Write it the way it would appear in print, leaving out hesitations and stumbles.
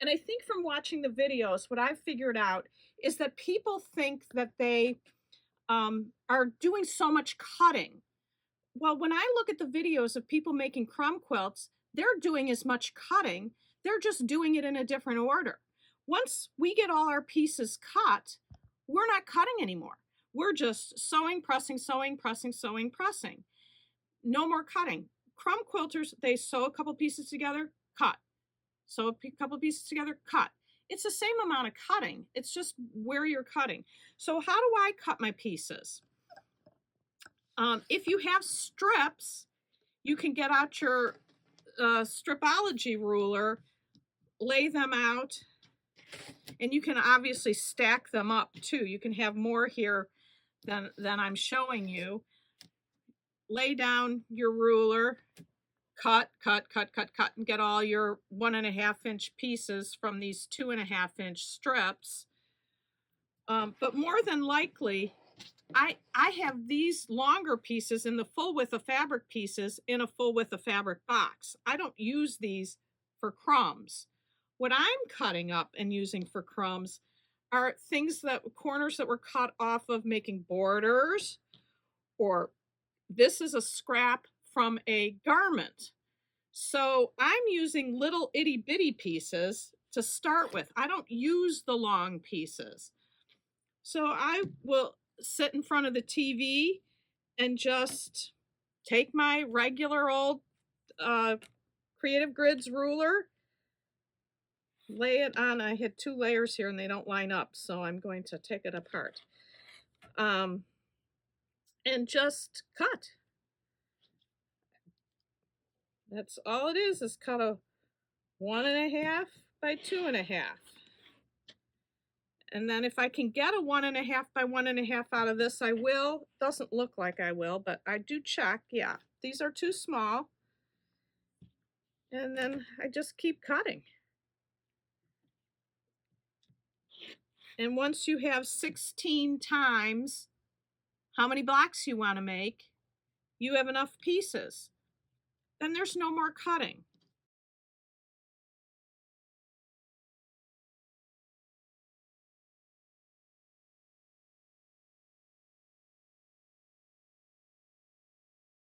And I think from watching the videos, what I've figured out is that people think that they are doing so much cutting. Well, when I look at the videos of people making crumb quilts, they're doing as much cutting, they're just doing it in a different order. Once we get all our pieces cut, we're not cutting anymore. We're just sewing, pressing, sewing, pressing, sewing, pressing. No more cutting. Crumb quilters, they sew a couple pieces together, cut. Sew a couple pieces together, cut. It's the same amount of cutting. It's just where you're cutting. So how do I cut my pieces? If you have strips, you can get out your stripology ruler, lay them out, and you can obviously stack them up too. You can have more here than I'm showing you. Lay down your ruler, cut, cut, cut, cut, cut, and get all your 1.5-inch pieces from these 2.5-inch strips. But more than likely, I have these longer pieces in the full width of fabric pieces in a full width of fabric box. I don't use these for crumbs. What I'm cutting up and using for crumbs are corners that were cut off of making borders, or this is a scrap from a garment. So I'm using little itty bitty pieces to start with. I don't use the long pieces. So I will sit in front of the TV and just take my regular old Creative Grids ruler, lay it on. I had 2 layers here and they don't line up, so I'm going to take it apart. And just cut. That's all it is cut a 1.5 by 2.5. And then if I can get a 1.5 by 1.5 out of this, I will. Doesn't look like I will, but I do check. Yeah, these are too small. And then I just keep cutting. And once you have 16 times how many blocks you want to make, you have enough pieces. Then there's no more cutting.